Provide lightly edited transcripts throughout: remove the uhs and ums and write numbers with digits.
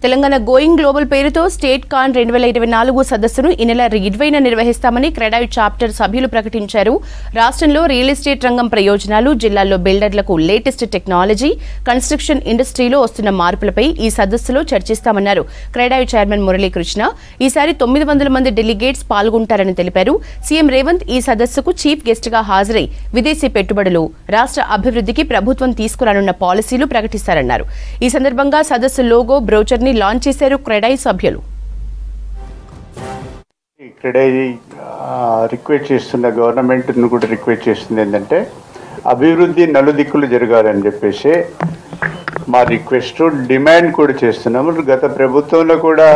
Telangana going global పేరుతో state కాన్ 2024 సదస్సును ఈ నెల 20న నిర్వహిస్తామని క్రెడాయి చాప్టర్ సభ్యులు ప్రకటించారు. రాష్ట్రంలో రియల్ ఎస్టేట్ రంగం ప్రయోజనాలు, జిల్లాల్లో బిల్డర్లకు లేటెస్ట్ టెక్నాలజీ, కన్స్ట్రక్షన్ ఇండస్ట్రీలో వస్తున్న మార్పులపై ఈ సదస్సులో చర్చిస్తామన్నారు క్రెడాయి చైర్మన్ మురళీకృష్ణ. ఈసారి 900 మంది డెలిగేట్స్ పాల్గొంటారని తెలిపారు. సీఎం రేవంత్ ఈ సదస్సుకు చీఫ్ గెస్ట్ గా హాజరై విదేశీ పెట్టుబడులు, రాష్ట్ర అభివృద్ధికి ప్రభుత్వం తీసుకురానున్న పాలసీలు ప్రకటిస్తారన్నారు. ఈ సందర్భంగా సదస్సు లోగో, బ్రోచర్ లాంచ్ చేశారు క్రెడాయి సభ్యులు. క్రెడాయి రిక్వెస్ట్ చేస్తున్న గవర్నమెంట్ కూడా రిక్వెస్ట్ చేస్తుంది ఏంటంటే అభివృద్ధి నలుదిక్కులు జరగాలని చెప్పేసి మా రిక్వెస్ట్, డిమాండ్ కూడా చేస్తున్నాము. గత ప్రభుత్వంలో కూడా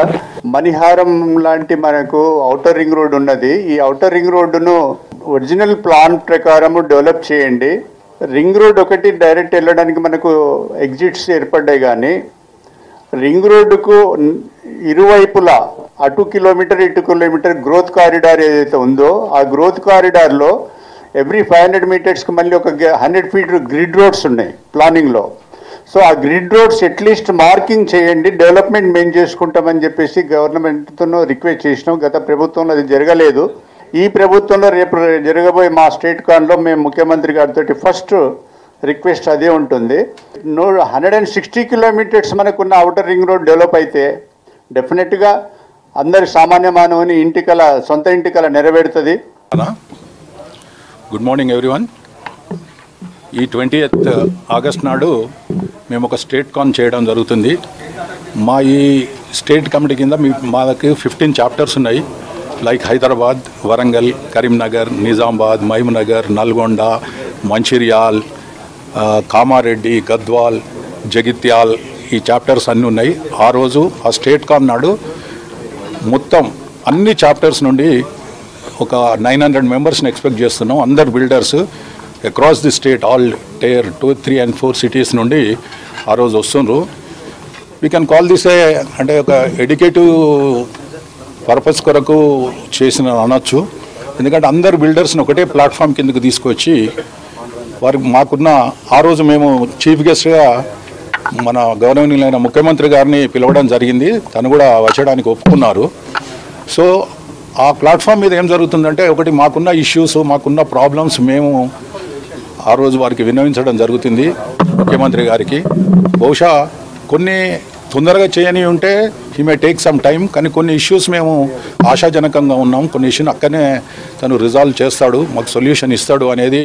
మణిహారం లాంటి మనకు ఔటర్ రింగ్ రోడ్ ఉన్నది. ఈ ఔటర్ రింగ్ రోడ్డును ఒరిజినల్ ప్లాన్ ప్రకారము డెవలప్ చేయండి. రింగ్ రోడ్ ఒకటి డైరెక్ట్ వెళ్ళడానికి మనకు ఎగ్జిట్స్ ఏర్పడ్డాయి, కానీ రింగ్ రోడ్డుకు ఇరువైపులా అటు కిలోమీటర్ ఇటు కిలోమీటర్ గ్రోత్ కారిడార్ ఏదైతే ఉందో ఆ గ్రోత్ కారిడార్లో ఎవ్రీ 500 మీటర్స్కి మళ్ళీ ఒక 100 ఫీట్ గ్రిడ్ రోడ్స్ ఉన్నాయి ప్లానింగ్లో. సో ఆ గ్రిడ్ రోడ్స్ అట్లీస్ట్ మార్కింగ్ చేయండి, డెవలప్మెంట్ మేము చేసుకుంటామని చెప్పేసి గవర్నమెంట్తో రిక్వెస్ట్ చేసినాం. గత ప్రభుత్వంలో అది జరగలేదు. ఈ ప్రభుత్వంలో రేపు జరగబోయే మా స్టేట్ కాన్లో మేము ముఖ్యమంత్రి గారితో ఫస్ట్ రిక్వెస్ట్ అదే ఉంటుంది. 160 కిలోమీటర్స్ మనకున్న ఔటర్ రింగ్ రోడ్ డెవలప్ అయితే డెఫినెట్గా అందరి సామాన్య మానవుని సొంత ఇంటికల నెరవేరుతుంది. Good morning everyone. ఈ 20th ఆగస్ట్ నాడు మేము ఒక స్టేట్ కాన్ చేయడం జరుగుతుంది. మా ఈ స్టేట్ కమిటీ కింద మాకు 15 చాప్టర్స్ ఉన్నాయి. లైక్ హైదరాబాద్, వరంగల్, కరీంనగర్, నిజామాబాద్, మహబూబ్నగర్, నల్గొండ, మంచిర్యాల్, కామారెడ్డి, గద్వాల్, జగిత్యాల్, ఈ చాప్టర్స్ అన్నీ ఉన్నాయి. ఆ రోజు ఆ స్టేట్ కాన్ నాడు మొత్తం అన్ని చాప్టర్స్ నుండి ఒక 900 మెంబర్స్ని ఎక్స్పెక్ట్ చేస్తున్నాం. అందరు builders across the state, all tier 2, 3 and 4 cities నుండి ఆ రోజు వస్తున్నారు. వీ కెన్ కాల్ దిస్ అంటే ఒక ఎడ్యుకేటివ్ పర్పస్ కొరకు చేసిన అనొచ్చు. ఎందుకంటే అందరు బిల్డర్స్ని ఒకటే ప్లాట్ఫామ్ కిందకు తీసుకొచ్చి వారికి మాకున్న ఆ రోజు మేము చీఫ్ గెస్ట్గా మన గౌరవనీయులైన ముఖ్యమంత్రి గారిని పిలవడం జరిగింది. తను కూడా వచ్చడానికి ఒప్పుకున్నారు. సో ఆ ప్లాట్ఫామ్ మీద ఏం జరుగుతుందంటే ఒకటి మాకున్న ఇష్యూస్, మాకున్న ప్రాబ్లమ్స్ మేము ఆ రోజు వారికి విన్నవించడం జరుగుతుంది ముఖ్యమంత్రి గారికి. బహుశా కొన్ని తొందరగా చేయని ఉంటే he may take some time, కానీ కొన్ని ఇష్యూస్ మేము ఆశాజనకంగా ఉన్నాం. కొన్ని ఇష్యూని అక్కడనే తను రిజాల్వ్ చేస్తాడు, మాకు సొల్యూషన్ ఇస్తాడు అనేది